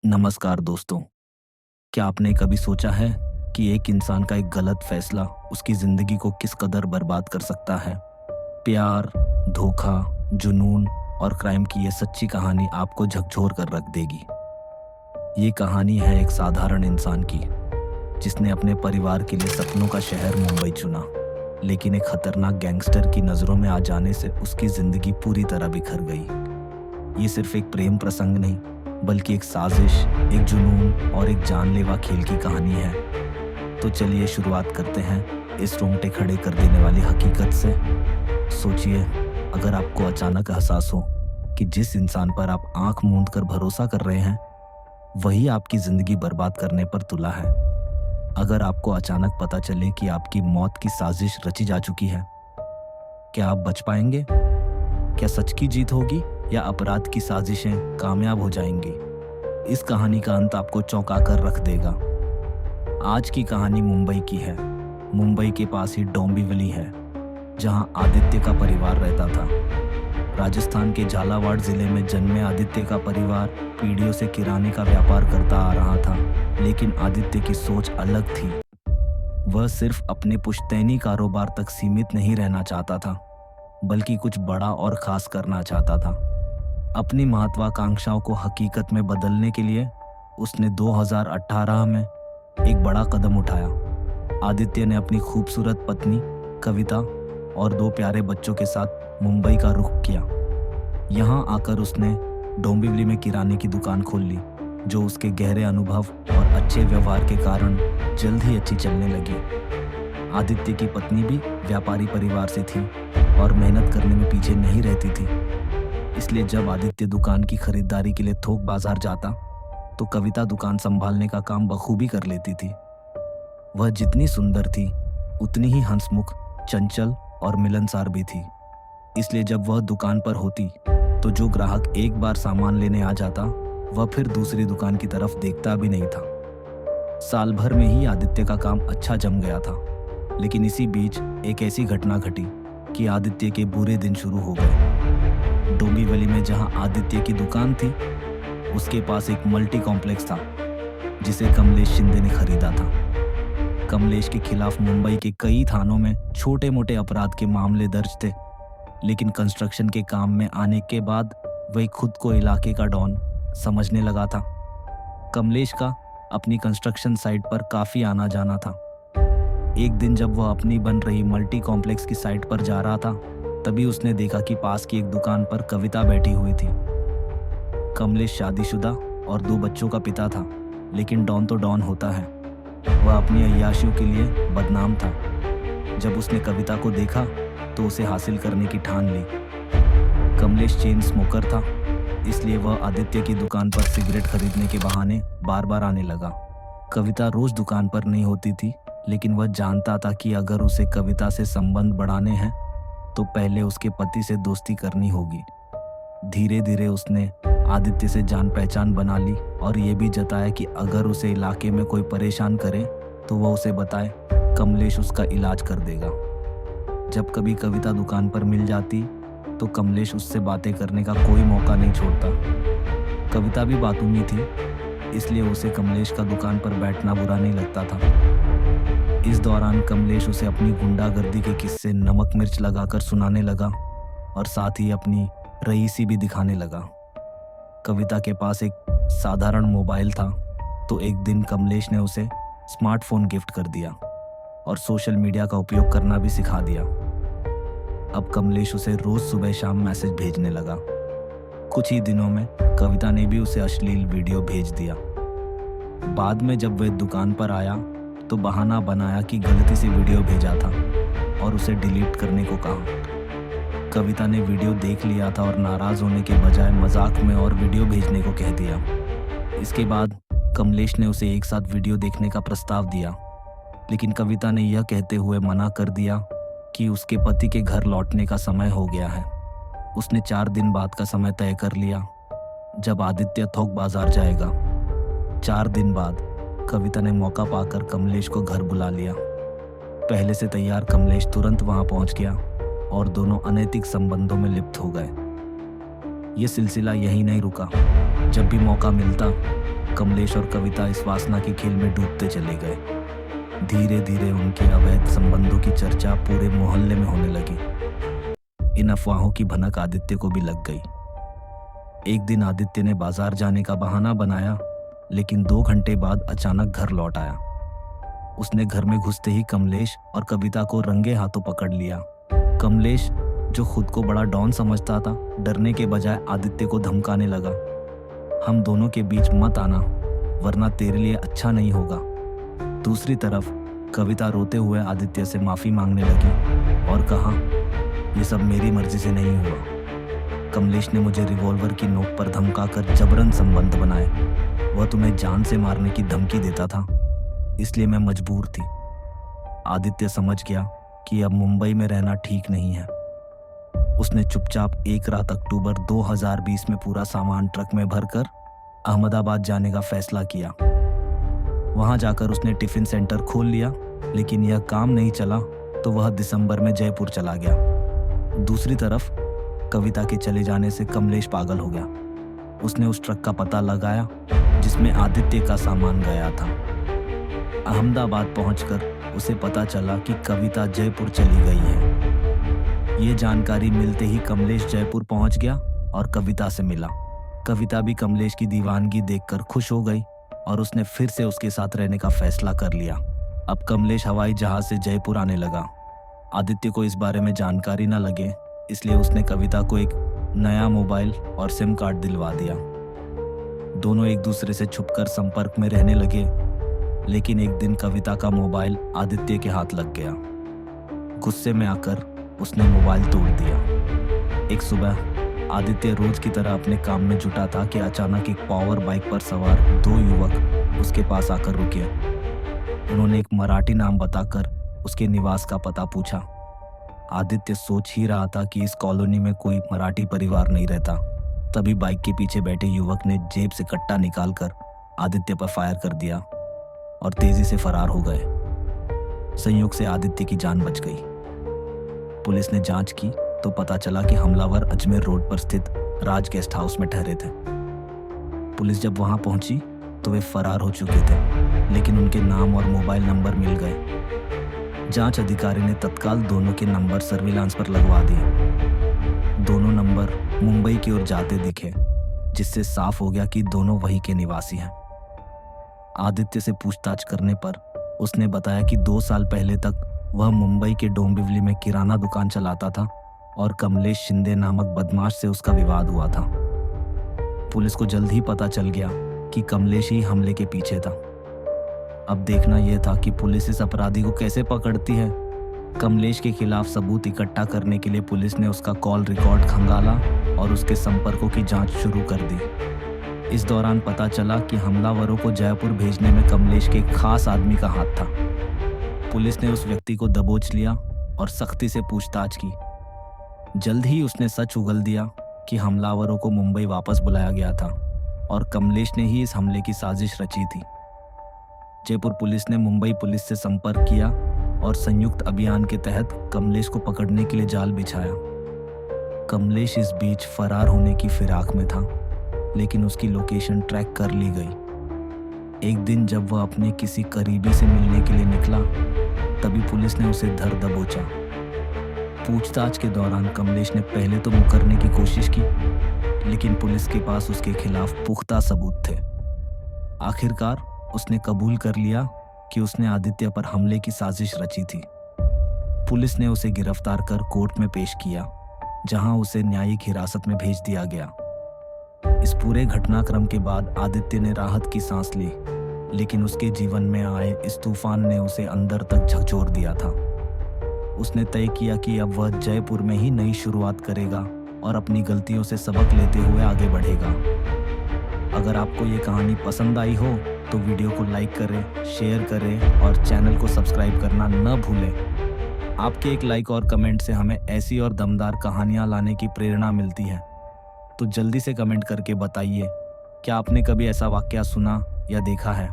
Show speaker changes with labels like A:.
A: नमस्कार दोस्तों। क्या आपने कभी सोचा है कि एक इंसान का एक गलत फैसला उसकी ज़िंदगी को किस कदर बर्बाद कर सकता है? प्यार, धोखा, जुनून और क्राइम की ये सच्ची कहानी आपको झकझोर कर रख देगी। ये कहानी है एक साधारण इंसान की, जिसने अपने परिवार के लिए सपनों का शहर मुंबई चुना, लेकिन एक खतरनाक गैंगस्टर की नज़रों में आ जाने से उसकी ज़िंदगी पूरी तरह बिखर गई। ये सिर्फ एक प्रेम प्रसंग नहीं, बल्कि एक साजिश, एक जुनून और एक जानलेवा खेल की कहानी है। तो चलिए शुरुआत करते हैं इस रोंगटे खड़े कर देने वाली हकीकत से। सोचिए, अगर आपको अचानक एहसास हो कि जिस इंसान पर आप आंख मूंद कर भरोसा कर रहे हैं, वही आपकी जिंदगी बर्बाद करने पर तुला है। अगर आपको अचानक पता चले कि आपकी मौत की साजिश रची जा चुकी है, क्या आप बच पाएंगे? क्या सच की जीत होगी या अपराध की साजिशें कामयाब हो जाएंगी? इस कहानी का अंत आपको चौंका कर रख देगा। आज की कहानी मुंबई की है। मुंबई के पास ही डोंबिवली है, जहां आदित्य का परिवार रहता था। राजस्थान के झालावाड़ जिले में जन्मे आदित्य का परिवार पीढ़ियों से किराने का व्यापार करता आ रहा था, लेकिन आदित्य की सोच अलग थी। वह सिर्फ अपने पुश्तैनी कारोबार तक सीमित नहीं रहना चाहता था, बल्कि कुछ बड़ा और खास करना चाहता था। अपनी महत्वाकांक्षाओं को हकीकत में बदलने के लिए उसने 2018 में एक बड़ा कदम उठाया। आदित्य ने अपनी खूबसूरत पत्नी कविता और 2 प्यारे बच्चों के साथ मुंबई का रुख किया। यहाँ आकर उसने डोंबिवली में किराने की दुकान खोल ली, जो उसके गहरे अनुभव और अच्छे व्यवहार के कारण जल्द ही अच्छी चलने लगी। आदित्य की पत्नी भी व्यापारी परिवार से थी और मेहनत करने में पीछे नहीं रहती थी। इसलिए जब आदित्य दुकान की खरीदारी के लिए थोक बाजार जाता, तो कविता दुकान संभालने का काम बखूबी कर लेती थी। वह जितनी सुंदर थी, उतनी ही हंसमुख, चंचल और मिलनसार भी थी। इसलिए जब वह दुकान पर होती, तो जो ग्राहक एक बार सामान लेने आ जाता, वह फिर दूसरी दुकान की तरफ देखता भी नहीं था। साल भर में ही आदित्य का काम अच्छा जम गया था, लेकिन इसी बीच एक ऐसी घटना घटी कि आदित्य के बुरे दिन शुरू हो गए। डोंबिवली में जहां आदित्य की दुकान थी, उसके पास एक मल्टी कॉम्प्लेक्स था, जिसे कमलेश शिंदे ने खरीदा था। कमलेश के खिलाफ मुंबई के कई थानों में छोटे मोटे अपराध के मामले दर्ज थे, लेकिन कंस्ट्रक्शन के काम में आने के बाद वह खुद को इलाके का डॉन समझने लगा था। कमलेश का अपनी कंस्ट्रक्शन साइट पर काफी आना जाना था। एक दिन जब वह अपनी बन रही मल्टी कॉम्प्लेक्स की साइट पर जा रहा था, तभी उसने देखा कि पास की एक दुकान पर कविता बैठी हुई थी। कमलेश शादीशुदा और 2 बच्चों का पिता था, लेकिन डॉन तो डॉन होता है। वह अपनी अय्याशियों के लिए बदनाम था। जब उसने कविता को देखा, तो उसे हासिल करने की ठान ली। कमलेश चेन स्मोकर था, इसलिए वह आदित्य की दुकान पर सिगरेट खरीदने के बहाने बार बार आने लगा। कविता रोज दुकान पर नहीं होती थी, लेकिन वह जानता था कि अगर उसे कविता से संबंध बढ़ाने हैं, तो पहले उसके पति से दोस्ती करनी होगी। धीरे धीरे उसने आदित्य से जान पहचान बना ली और ये भी जताया कि अगर उसे इलाके में कोई परेशान करे, तो वह उसे बताए, कमलेश उसका इलाज कर देगा। जब कभी कविता दुकान पर मिल जाती, तो कमलेश उससे बातें करने का कोई मौका नहीं छोड़ता। कविता भी बातूनी थी, इसलिए उसे कमलेश का दुकान पर बैठना बुरा नहीं लगता था। इस दौरान कमलेश उसे अपनी गुंडागर्दी के किस्से नमक मिर्च लगाकर सुनाने लगा और साथ ही अपनी रईसी भी दिखाने लगा। कविता के पास एक साधारण मोबाइल था, तो एक दिन कमलेश ने उसे स्मार्टफोन गिफ्ट कर दिया और सोशल मीडिया का उपयोग करना भी सिखा दिया। अब कमलेश उसे रोज सुबह शाम मैसेज भेजने लगा। कुछ ही दिनों में कविता ने भी उसे अश्लील वीडियो भेज दिया। बाद में जब वह दुकान पर आया, तो बहाना बनाया कि गलती से वीडियो भेजा था और उसे डिलीट करने को कहा। कविता ने वीडियो देख लिया था और नाराज होने के बजाय मजाक में और वीडियो भेजने को कह दिया। इसके बाद कमलेश ने उसे एक साथ वीडियो देखने का प्रस्ताव दिया, लेकिन कविता ने यह कहते हुए मना कर दिया कि उसके पति के घर लौटने का समय हो गया है। उसने 4 दिन बाद का समय तय कर लिया, जब आदित्य थोक बाजार जाएगा। 4 दिन बाद कविता ने मौका पाकर कमलेश को घर बुला लिया। पहले से तैयार कमलेश तुरंत वहां पहुंच गया और दोनों अनैतिक संबंधों में लिप्त हो गए। ये सिलसिला यहीं नहीं रुका। जब भी मौका मिलता, कमलेश और कविता इस वासना की खेल में डूबते चले गए। धीरे धीरे उनके अवैध संबंधों की चर्चा पूरे मोहल्ले में होने लगी। इन अफवाहों की भनक आदित्य को भी लग गई। एक दिन आदित्य ने बाजार जाने का बहाना बनाया, लेकिन 2 घंटे बाद अचानक घर लौट आया। उसने घर में घुसते ही कमलेश और कविता को रंगे हाथों पकड़ लिया। कमलेश, जो खुद को बड़ा डॉन समझता था, डरने के बजाय आदित्य को धमकाने लगा, हम दोनों के बीच मत आना, वरना तेरे लिए अच्छा नहीं होगा। दूसरी तरफ कविता रोते हुए आदित्य से माफी मांगने लगी और कहा, ये सब मेरी मर्जी से नहीं हुआ। कमलेश ने मुझे रिवॉल्वर की नोक पर धमकाकर जबरन संबंध बनाए। वह तुम्हें जान से मारने की धमकी देता था, इसलिए मैं मजबूर थी। आदित्य समझ गया कि अब मुंबई में रहना ठीक नहीं है। उसने चुपचाप एक रात अक्टूबर 2020 में पूरा सामान ट्रक में भरकर अहमदाबाद जाने का फैसला किया। वहां जाकर उसने टिफिन सेंटर खोल लिया, लेकिन यह काम नहीं चला तो वह दिसंबर में जयपुर चला गया। दूसरी तरफ कविता के चले जाने से कमलेश पागल हो गया। उसने उस ट्रक का पता लगाया जिसमें आदित्य का सामान गया था। अहमदाबाद पहुंचकर उसे पता चला कि कविता जयपुर चली गई है। ये जानकारी मिलते ही कमलेश जयपुर पहुंच गया और कविता से मिला। कविता भी कमलेश की दीवानगी देखकर खुश हो गई और उसने फिर से उसके साथ रहने का फैसला कर लिया। अब कमलेश हवाई जहाज से जयपुर आने लगा। आदित्य को इस बारे में जानकारी न लगे, इसलिए उसने कविता को एक नया मोबाइल और सिम कार्ड दिलवा दिया। दोनों एक दूसरे से छुपकर संपर्क में रहने लगे, लेकिन एक दिन कविता का मोबाइल आदित्य के हाथ लग गया। गुस्से में आकर उसने मोबाइल तोड़ दिया। एक सुबह आदित्य रोज की तरह अपने काम में जुटा था कि अचानक एक पावर बाइक पर सवार 2 युवक उसके पास आकर रुके। उन्होंने एक मराठी नाम बताकर उसके निवास का पता पूछा। आदित्य सोच ही रहा था कि इस कॉलोनी में कोई मराठी परिवार नहीं रहता। तभी बाइक के पीछे बैठे युवक ने जेब से कट्टा निकालकर आदित्य पर फायर कर दिया और तेजी से फरार हो गए। संयोग से आदित्य की जान बच गई। पुलिस ने जांच की तो पता चला कि हमलावर अजमेर रोड पर स्थित राज गेस्ट हाउस में ठहरे थे। पुलिस जब वहां पहुंची तो वे फरार हो चुके थे, लेकिन उनके नाम और मोबाइल नंबर मिल गए। जांच अधिकारी ने तत्काल दोनों के नंबर सर्विलांस पर लगवा दिए। दोनों नंबर मुंबई की ओर जाते दिखे, जिससे साफ हो गया कि दोनों वहीं के निवासी हैं। आदित्य से पूछताछ करने पर उसने बताया कि 2 साल पहले तक वह मुंबई के डोंबिवली में किराना दुकान चलाता था और कमलेश शिंदे नामक बदमाश से उसका विवाद हुआ था। पुलिस को जल्द ही पता चल गया कि कमलेश ही हमले के पीछे था। अब देखना यह था कि पुलिस इस अपराधी को कैसे पकड़ती है। कमलेश के खिलाफ सबूत इकट्ठा करने के लिए पुलिस ने उसका कॉल रिकॉर्ड खंगाला और उसके संपर्कों की जांच शुरू कर दी। इस दौरान पता चला कि हमलावरों को जयपुर भेजने में कमलेश के एक खास आदमी का हाथ था। पुलिस ने उस व्यक्ति को दबोच लिया और सख्ती से पूछताछ की। जल्द ही उसने सच उगल दिया कि हमलावरों को मुंबई वापस बुलाया गया था और कमलेश ने ही इस हमले की साजिश रची थी। जयपुर पुलिस ने मुंबई पुलिस से संपर्क किया और संयुक्त अभियान के तहत कमलेश को पकड़ने के लिए जाल बिछाया। कमलेश इस बीच फरार होने की फिराक में था, लेकिन उसकी लोकेशन ट्रैक कर ली गई। एक दिन जब वह अपने किसी करीबी से मिलने के लिए निकला, तभी पुलिस ने उसे धर दबोचा। पूछताछ के दौरान कमलेश ने पहले तो मुकरने की कोशिश की, लेकिन पुलिस के पास उसके खिलाफ पुख्ता सबूत थे। आखिरकार उसने कबूल कर लिया कि उसने आदित्य पर हमले की साजिश रची थी। पुलिस ने उसे गिरफ्तार कर कोर्ट में पेश किया, जहां उसे न्यायिक हिरासत में भेज दिया गया। इस पूरे घटनाक्रम के बाद आदित्य ने राहत की सांस ली, लेकिन उसके जीवन में आए इस तूफान ने उसे अंदर तक झकझोर दिया था। उसने तय किया कि अब वह जयपुर में ही नई शुरुआत करेगा और अपनी गलतियों से सबक लेते हुए आगे बढ़ेगा। अगर आपको ये कहानी पसंद आई हो तो वीडियो को लाइक करें, शेयर करें और चैनल को सब्सक्राइब करना न भूलें। आपके एक लाइक और कमेंट से हमें ऐसी और दमदार कहानियाँ लाने की प्रेरणा मिलती है। तो जल्दी से कमेंट करके बताइए, क्या आपने कभी ऐसा वाकया सुना या देखा है।